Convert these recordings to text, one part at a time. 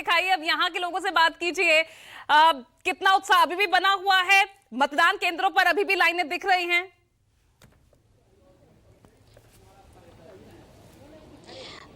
दिखाइए, अब यहाँ के लोगों से बात कीजिए। कितना उत्साह अभी भी बना हुआ है? मतदान केंद्रों पर अभी भी लाइनें दिख रही हैं?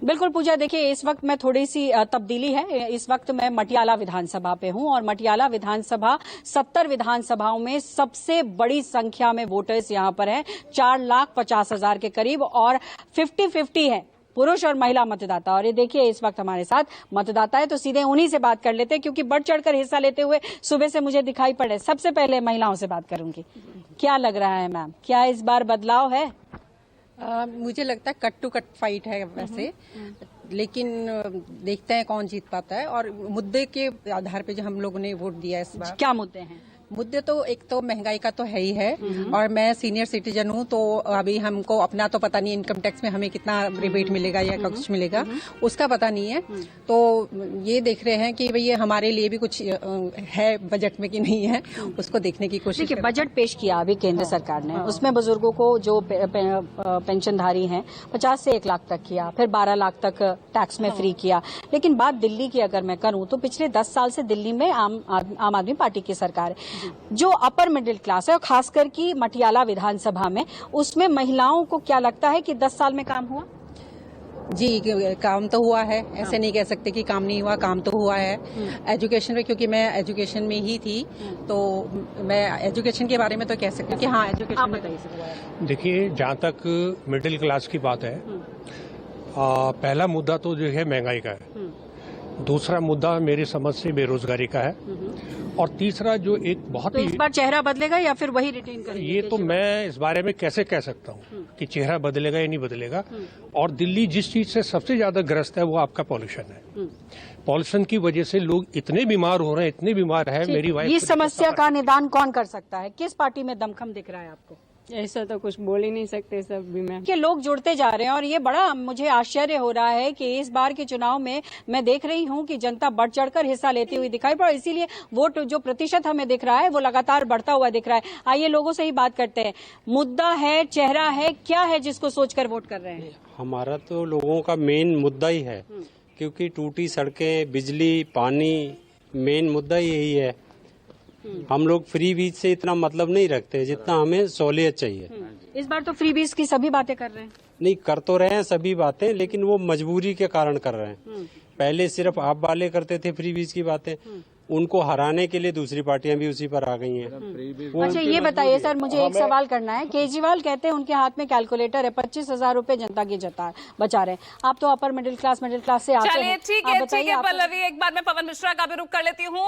बिल्कुल पूजा, देखिए इस वक्त मैं थोड़ी सी तब्दीली है। इस वक्त मैं मटियाला विधानसभा पे हूं और मटियाला विधानसभा 70 विधानसभाओं में सबसे बड़ी संख्या में वोटर्स यहां पर हैं, 4,50,000 के करीब, और 50-50 है पुरुष और महिला मतदाता। और ये देखिए इस वक्त हमारे साथ मतदाता है, तो सीधे उन्हीं से बात कर लेते हैं क्योंकि बढ़ चढ़कर हिस्सा लेते हुए सुबह से मुझे दिखाई पड़े। सबसे पहले महिलाओं से बात करूंगी। क्या लग रहा है मैम, क्या इस बार बदलाव है? मुझे लगता है कट टू कट फाइट है वैसे, लेकिन देखते हैं कौन जीत पाता है। और मुद्दे के आधार पे जो हम लोगों ने वोट दिया इस बार, क्या मुद्दे हैं? मुद्दे तो एक तो महंगाई का तो है ही है, और मैं सीनियर सिटीजन हूँ, तो अभी हमको अपना तो पता नहीं इनकम टैक्स में हमें कितना रिबेट मिलेगा या कुछ मिलेगा, उसका पता नहीं है। तो ये देख रहे हैं कि भई हमारे लिए भी कुछ है बजट में कि नहीं है, उसको देखने की कोशिश। देखिए बजट पेश किया अभी केंद्र सरकार ने, उसमें बुजुर्गों को जो पेंशनधारी हैं 50 से 1 लाख तक किया, फिर 12 लाख तक टैक्स में फ्री किया। लेकिन बात दिल्ली की अगर मैं करूं तो पिछले 10 साल से दिल्ली में आम आदमी पार्टी की सरकार है। जो अपर मिडिल क्लास है, और खासकर की मटियाला विधानसभा में, उसमें महिलाओं को क्या लगता है कि 10 साल में काम हुआ? जी, काम तो हुआ है, ऐसे नहीं कह सकते कि काम नहीं हुआ, काम तो हुआ है। एजुकेशन में, क्योंकि मैं एजुकेशन में ही थी, तो मैं एजुकेशन के बारे में तो कह सकती हूँ कि हाँ, एजुकेशन में हुआ है। देखिए, जहाँ तक मिडिल क्लास की बात है, पहला मुद्दा तो जो है महंगाई का है, दूसरा मुद्दा मेरी समझ से बेरोजगारी का है, और तीसरा जो एक बहुत तो इस बार चेहरा बदलेगा या फिर वही रिटेन करेंगे? ये तो मैं इस बारे में कैसे कह सकता हूँ कि चेहरा बदलेगा या नहीं बदलेगा। और दिल्ली जिस चीज से सबसे ज्यादा ग्रस्त है वो आपका पॉल्यूशन है। पॉल्यूशन की वजह से लोग इतने बीमार हो रहे हैं, इतने बीमार है। मेरी वाइफ, इस समस्या का निदान कौन कर सकता है? किस पार्टी में दमखम दिख रहा है आपको? ऐसा तो कुछ बोल ही नहीं सकते सब भी मैम। कि लोग जुड़ते जा रहे हैं, और ये बड़ा मुझे आश्चर्य हो रहा है कि इस बार के चुनाव में मैं देख रही हूं कि जनता बढ़ चढ़कर हिस्सा लेती हुई दिखाई पड़, इसीलिए वोट जो प्रतिशत हमें दिख रहा है वो लगातार बढ़ता हुआ दिख रहा है। आइए लोगों से ही बात करते हैं। मुद्दा है, चेहरा है, क्या है जिसको सोचकर वोट कर रहे हैं? हमारा तो लोगों का मेन मुद्दा ही है, क्योंकि टूटी सड़कें, बिजली, पानी, मेन मुद्दा यही है। हम लोग फ्री बीज से इतना मतलब नहीं रखते जितना हमें सहूलियत चाहिए। इस बार तो फ्री बीज की सभी बातें कर रहे हैं। नहीं, कर तो रहे हैं सभी बातें, लेकिन वो मजबूरी के कारण कर रहे हैं। पहले सिर्फ आप वाले करते थे फ्री बीज की बातें, उनको हराने के लिए दूसरी पार्टियां भी उसी पर आ गई हैं। अच्छा ये बताइए सर, मुझे एक सवाल करना है। केजरीवाल कहते हैं उनके हाथ में कैलकुलेटर है, 25,000 रुपए जनता की बचा रहे हैं। आप तो अपर मिडिल क्लास से आते हैं। चलिए ठीक है पल्लवी, एक बार मैं पवन मिश्रा का भी रुख कर लेती हूँ।